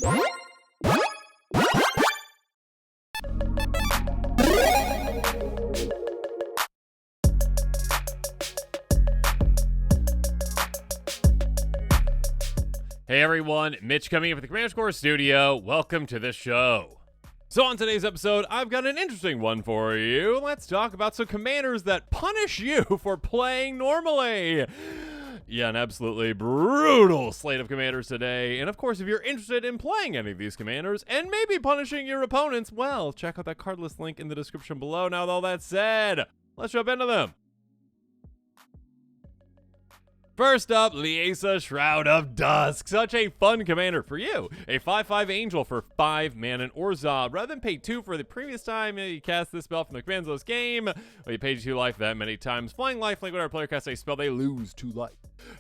Hey everyone, Mitch coming in from the Commander Core Studio. Welcome to the show. So on today's episode, I've got an interesting one for you. Let's talk about some commanders that punish you for playing normally. Yeah, an absolutely brutal slate of commanders today. And of course, if you're interested in playing any of these commanders and maybe punishing your opponents, well, check out that card list link in the description below. Now, with all that said, let's jump into them. First up, Liesa, Shroud of Dusk. Such a fun commander for you. A 5/5 angel for 5 mana and Orzhov. Rather than pay 2 for the previous time you cast this spell from the command zone's game, well, you paid 2 life that many times. Flying life, like when our player casts a spell, they lose 2 life.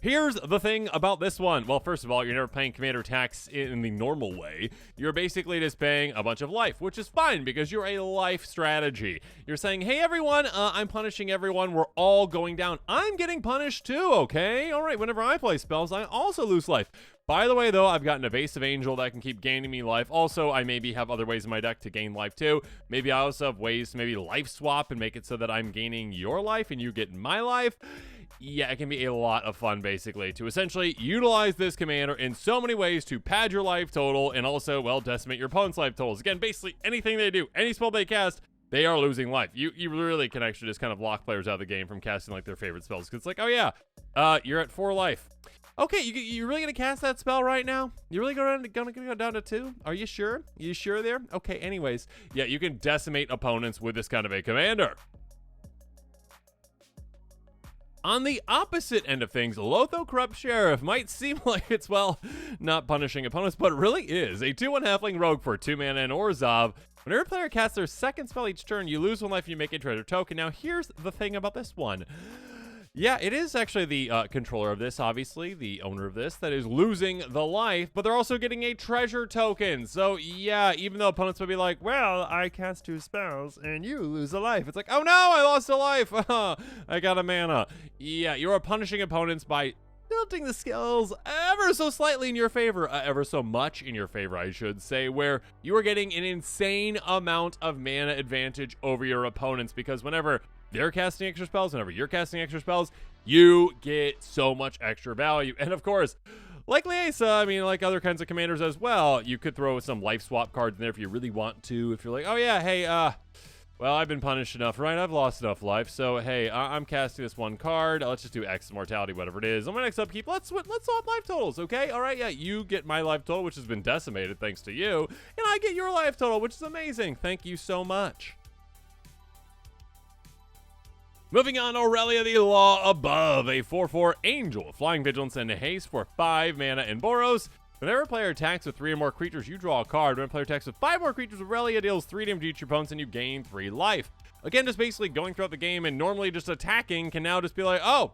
Here's the thing about this one. Well, first of all, you're never paying commander attacks in the normal way. You're basically just paying a bunch of life, which is fine because you're a life strategy. You're saying, hey everyone, I'm punishing everyone. We're all going down. I'm getting punished too, okay? All right, whenever I play spells, I also lose life. By the way, though, I've got an evasive angel that can keep gaining me life. Also, I maybe have other ways in my deck to gain life too. Maybe I also have ways to maybe life swap and make it so that I'm gaining your life and you get my life. Yeah, it can be a lot of fun, basically, to essentially utilize this commander in so many ways to pad your life total and also, well, decimate your opponent's life totals. Again, basically anything they do, any spell they cast, they are losing life. You really can actually just kind of lock players out of the game from casting like their favorite spells. Because it's like, oh yeah, you're at 4 life. Okay, you really gonna cast that spell right now? You really gonna go down to 2? Are you sure? You sure there? Okay, anyways, yeah, you can decimate opponents with this kind of a commander. On the opposite end of things, Lotho Corrupt Shirriff might seem like it's, well, not punishing opponents, but it really is. A 2/1 halfling rogue for 2 mana and Orzhov. Whenever a player casts their second spell each turn, you lose 1 life and you make a treasure token. Now, here's the thing about this one. Yeah, it is actually the controller of this, obviously, the owner of this, that is losing the life, but they're also getting a treasure token. So, yeah, even though opponents would be like, well, I cast 2 spells and you lose a life. It's like, oh no, I lost a life. I got a mana. Yeah, you are punishing opponents by tilting the scales ever so slightly in your favor, ever so much in your favor, I should say, where you are getting an insane amount of mana advantage over your opponents, because whenever they're casting extra spells, whenever you're casting extra spells, you get so much extra value. And of course, like Liesa, I mean, like other kinds of commanders as well, you could throw some life swap cards in there if you really want to. If you're like, oh yeah, hey, well, I've been punished enough, right? I've lost enough life, so hey, I'm casting this 1 card. Let's just do X immortality, whatever it is. On my next upkeep, let's swap life totals, okay? All right, yeah, you get my life total, which has been decimated thanks to you, and I get your life total, which is amazing. Thank you so much. Moving on, Aurelia, the Law Above, a 4/4 angel, flying vigilance and haste for 5 mana and Boros. Whenever a player attacks with 3 or more creatures, you draw a card. When a player attacks with 5 more creatures, Aurelia deals 3 damage to each opponent and you gain 3 life. Again, just basically going throughout the game and normally just attacking can now just be like, oh,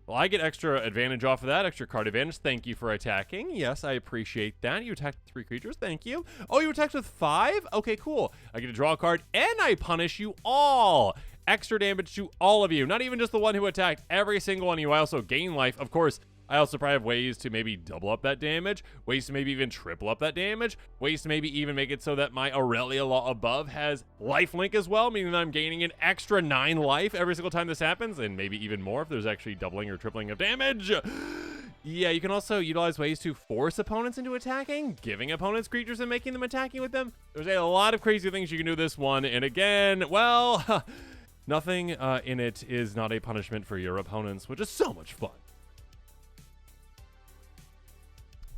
well, I get extra advantage off of that, extra card advantage. Thank you for attacking. Yes, I appreciate that. You attacked 3 creatures. Thank you. Oh, you attacked with 5? Okay, cool. I get to draw a card and I punish you all. Extra damage to all of you. Not even just the one who attacked. Every single one of you. I also gain life. Of course, I also probably have ways to maybe double up that damage, ways to maybe even triple up that damage, ways to maybe even make it so that my Aurelia Law Above has lifelink as well, meaning that I'm gaining an extra 9 life every single time this happens, and maybe even more if there's actually doubling or tripling of damage. Yeah, you can also utilize ways to force opponents into attacking, giving opponents creatures and making them attacking with them. There's a lot of crazy things you can do this one, and again, well, nothing in it is not a punishment for your opponents, which is so much fun.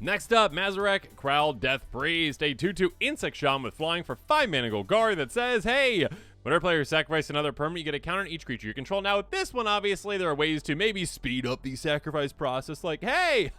Next up, Mazirek, Kraul, Death Priest, a 2/2 insect shaman with flying for 5 mana Golgari that says, hey, whenever player sacrifices another permanent, you get a counter on each creature you control. Now, with this one, obviously, there are ways to maybe speed up the sacrifice process, like, hey,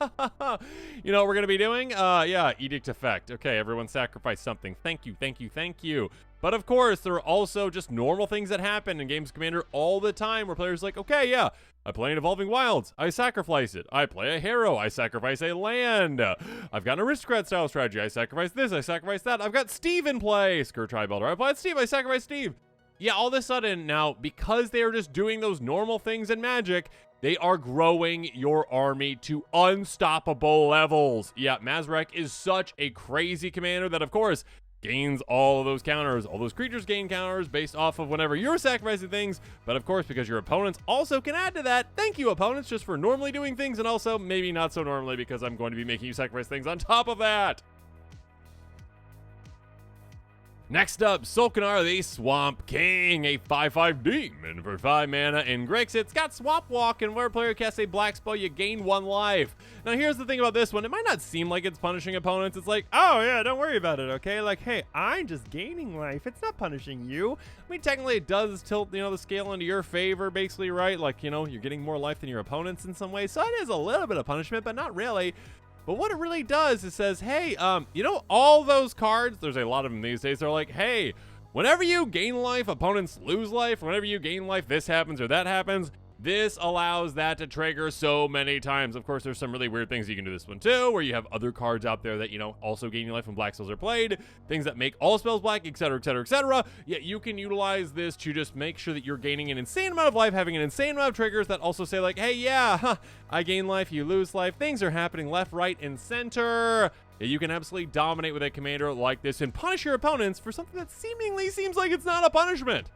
you know what we're going to be doing? Yeah, Edict Effect. Okay, everyone sacrifice something. Thank you, thank you, thank you. But of course, there are also just normal things that happen in Games Commander all the time where players are like, okay, yeah, I play an Evolving Wilds, I sacrifice it. I play a Harrow, I sacrifice a land. I've got an Aristocrat style strategy, I sacrifice this, I sacrifice that. I've got Steve in play, Scourge Highbelder. I played Steve, I sacrifice Steve. Yeah, all of a sudden now, because they are just doing those normal things in Magic, they are growing your army to unstoppable levels. Yeah, Mazirek is such a crazy commander that, of course, gains all of those counters. All those creatures gain counters based off of whenever you're sacrificing things. But of course, because your opponents also can add to that, thank you, opponents, just for normally doing things, and also maybe not so normally because I'm going to be making you sacrifice things on top of that. Next up, Solkanar the Swamp King, a 5/5 demon for 5 mana in Grix. It's got Swamp Walk, and where a player casts a black spell, you gain 1 life. Now, here's the thing about this one. It might not seem like it's punishing opponents. It's like, oh, yeah, don't worry about it, okay? Like, hey, I'm just gaining life. It's not punishing you. I mean, technically, it does tilt, the scale into your favor, basically, right? Like, you're getting more life than your opponents in some ways. So it is a little bit of punishment, but not really. But what it really does is says, hey, all those cards, there's a lot of them these days, they're like, hey, whenever you gain life, opponents lose life. Whenever you gain life, this happens or that happens. This allows that to trigger so many times. Of course, there's some really weird things you can do this one too, where you have other cards out there that, also gain your life when black spells are played, things that make all spells black, etc., etc., etc. Yet you can utilize this to just make sure that you're gaining an insane amount of life, having an insane amount of triggers that also say like, hey, yeah, I gain life, you lose life. Things are happening left, right, and center. Yeah, you can absolutely dominate with a commander like this and punish your opponents for something that seemingly seems like it's not a punishment.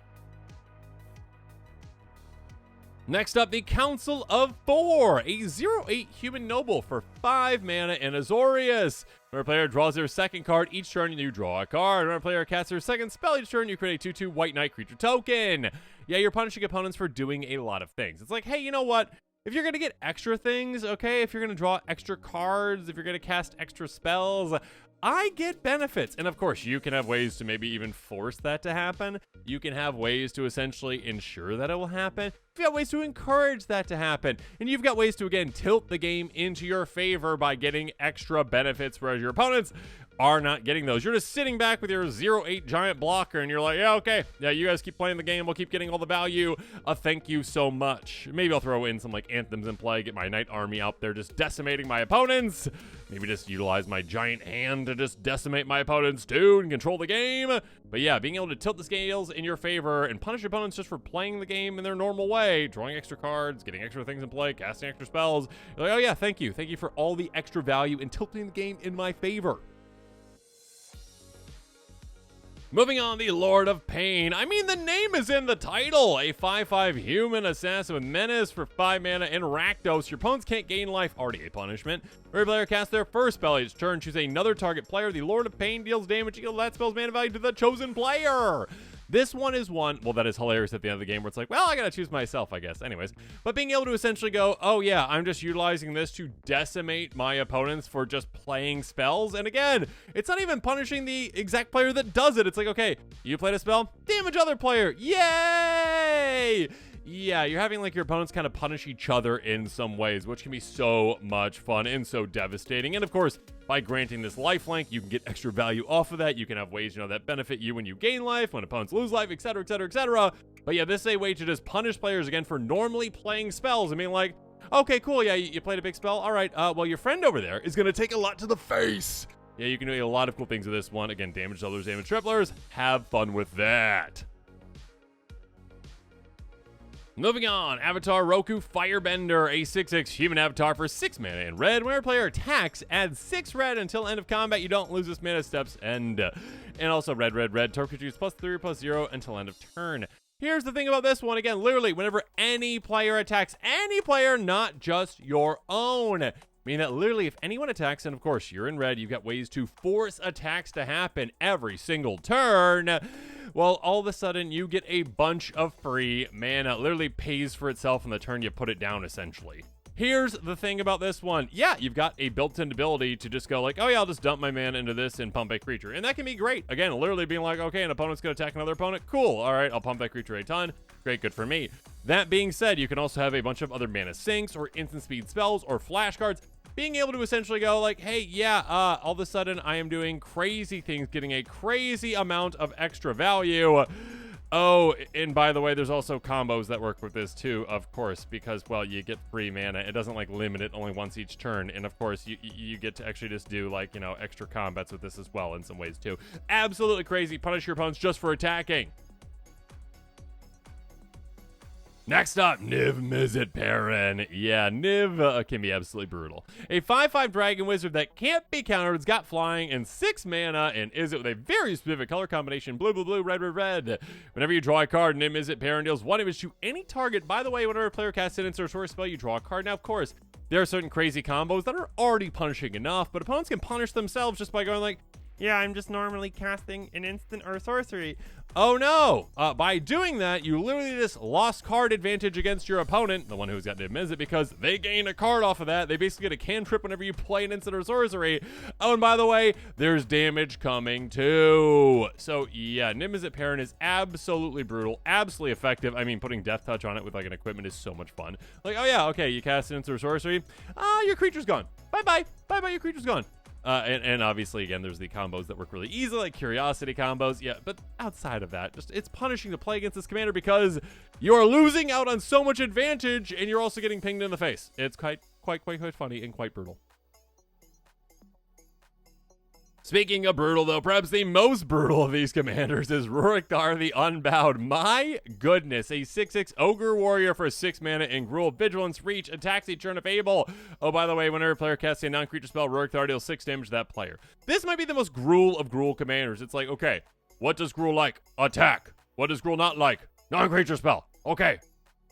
Next up, the Council of Four, a 0/8 human noble for 5 mana in Azorius. When a player draws their second card each turn, you draw a card. When a player casts their second spell each turn, you create a 2/2 White Knight creature token. Yeah, you're punishing opponents for doing a lot of things. It's like, hey, you know what? If you're going to get extra things, okay, if you're going to draw extra cards, if you're going to cast extra spells, I get benefits. And of course, you can have ways to maybe even force that to happen. You can have ways to essentially ensure that it will happen. You've got ways to encourage that to happen. And you've got ways to, again, tilt the game into your favor by getting extra benefits, whereas your opponents are not getting those. You're just sitting back with your 0/8 giant blocker, and you're like, yeah, okay, yeah, you guys keep playing the game. We'll keep getting all the value. Thank you so much. Maybe I'll throw in some like anthems in play, get my knight army out there just decimating my opponents. Maybe just utilize my giant hand to just decimate my opponents too and control the game. But yeah, being able to tilt the scales in your favor and punish your opponents just for playing the game in their normal way, drawing extra cards, getting extra things in play, casting extra spells. You're like, oh yeah, thank you. Thank you for all the extra value and tilting the game in my favor. Moving on, the Lord of Pain. I mean, the name is in the title. A 5/5 human assassin with menace for 5 mana in Rakdos. Your opponents can't gain life, already a punishment. Every player casts their first spell each turn. Choose another target player. The Lord of Pain deals damage equal to that spell's mana value to the chosen player. This one is one, well, that is hilarious at the end of the game where it's like, well, I gotta choose myself, I guess. Anyways, but being able to essentially go, oh yeah, I'm just utilizing this to decimate my opponents for just playing spells. And again, it's not even punishing the exact player that does it. It's like, okay, you played a spell, damage other player. Yay! Yeah, you're having like your opponents kind of punish each other in some ways, which can be so much fun and so devastating. And of course, by granting this lifelink, you can get extra value off of that. You can have ways, that benefit you when you gain life, when opponents lose life, etc., etc., etc. But yeah, this is a way to just punish players again for normally playing spells. I mean, like, okay, cool, yeah, you played a big spell. All right, well, your friend over there is going to take a lot to the face. Yeah, you can do a lot of cool things with this one. Again, damage others, damage triplers. Have fun with that. Moving on, Avatar Roku Firebender, a 6/6 human avatar for 6 mana in red. Whenever a player attacks, add 6 red until end of combat. You don't lose this mana steps end. And also red. Target creatures +3/+0 until end of turn. Here's the thing about this one. Again, literally, whenever any player attacks, any player, not just your own. Meaning that literally if anyone attacks, and of course you're in red, you've got ways to force attacks to happen every single turn. Well, all of a sudden you get a bunch of free mana. It literally pays for itself on the turn you put it down, essentially. Here's the thing about this one. Yeah, you've got a built-in ability to just go like, oh yeah, I'll just dump my mana into this and pump a creature. And that can be great. Again, literally being like, okay, an opponent's going to attack another opponent. Cool. All right, I'll pump that creature a ton. Great, good for me. That being said, you can also have a bunch of other mana sinks or instant speed spells or flash cards. Being able to essentially go like, hey, yeah, all of a sudden I am doing crazy things, getting a crazy amount of extra value. Oh, and by the way, there's also combos that work with this too, of course, because, well, you get free mana. It doesn't like limit it only once each turn. And of course, you get to actually just do like, extra combats with this as well in some ways too. Absolutely crazy. Punish your opponents just for attacking. Next up, Niv-Mizzet Parun. Yeah, Niv can be absolutely brutal. A 5/5 dragon wizard that can't be countered. It's got flying and 6 mana and is it with a very specific color combination: blue, blue, blue, red, red, red. Whenever you draw a card, Niv-Mizzet Parun deals 1 damage to any target. By the way, whenever a player casts an instant or sorcery spell, you draw a card. Now, of course, there are certain crazy combos that are already punishing enough, but opponents can punish themselves just by going like, yeah, I'm just normally casting an instant or sorcery. Oh no! By doing that, you literally just lost card advantage against your opponent, the one who's got Niv-Mizzet, because they gain a card off of that. They basically get a cantrip whenever you play an instant or sorcery. Oh, and by the way, there's damage coming too. So yeah, Niv-Mizzet Parun is absolutely brutal, absolutely effective. I mean, putting Death Touch on it with like an equipment is so much fun. Like, oh yeah, okay, you cast an instant or sorcery. Your creature's gone. Bye-bye. Bye-bye, your creature's gone. And obviously, again, there's the combos that work really easily, like Curiosity combos. Yeah, but outside of that, just it's punishing to play against this commander because you are losing out on so much advantage, and you're also getting pinged in the face. It's quite funny and quite brutal. Speaking of brutal, though, perhaps the most brutal of these commanders is Ruric, Thar, the Unbowed. My goodness, a 6/6 Ogre Warrior for 6 mana and Gruul, Vigilance, Reach, attacks each turn if able. Oh, by the way, whenever a player casts a non-creature spell, Ruric Thar deals 6 damage to that player. This might be the most Gruul of Gruul commanders. It's like, okay, what does Gruul like? Attack. What does Gruul not like? Non-creature spell. Okay,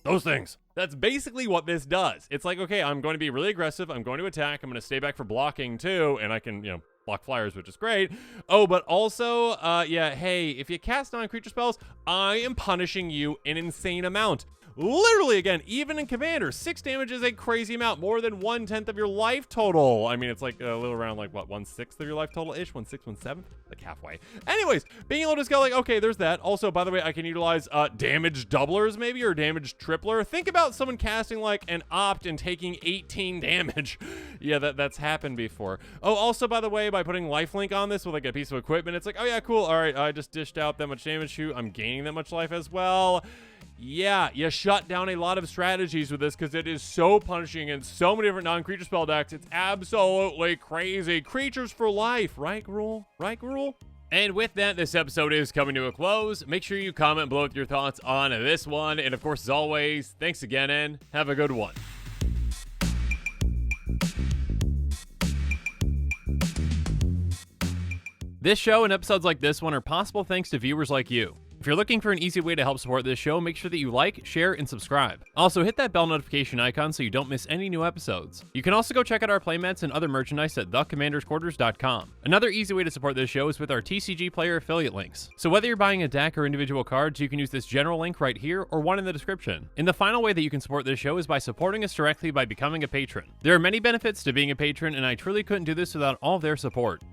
those things. That's basically what this does. It's like, okay, I'm going to be really aggressive. I'm going to attack. I'm going to stay back for blocking too, and I can, block flyers, which is great. Oh, but also, yeah, hey, if you cast non-creature spells, I am punishing you an insane amount. Literally, again, even in Commander, 6 damage is a crazy amount, more than 1/10 of your life total. I mean, it's like a little around like, what, 1/6 of your life total-ish? 1/6, 1/7? Like halfway. Anyways, being able to just go like, okay, there's that. Also, by the way, I can utilize damage doublers maybe, or damage tripler. Think about someone casting like an opt and taking 18 damage. Yeah, that's happened before. Oh, also, by the way, by putting lifelink on this with like a piece of equipment, it's like, oh yeah, cool. All right, I just dished out that much damage. Shoot, I'm gaining that much life as well. Yeah, you shut down a lot of strategies with this because it is so punishing in so many different non-creature spell decks. It's absolutely crazy. Creatures for life, right, Gruul? Right, Gruul? And with that, this episode is coming to a close. Make sure you comment below with your thoughts on this one. And of course, as always, thanks again and have a good one. This show and episodes like this one are possible thanks to viewers like you. If you're looking for an easy way to help support this show, make sure that you like, share, and subscribe. Also, hit that bell notification icon so you don't miss any new episodes. You can also go check out our playmats and other merchandise at thecommandersquarters.com. Another easy way to support this show is with our TCG player affiliate links. So whether you're buying a deck or individual cards, you can use this general link right here or one in the description. And the final way that you can support this show is by supporting us directly by becoming a patron. There are many benefits to being a patron, and I truly couldn't do this without all of their support.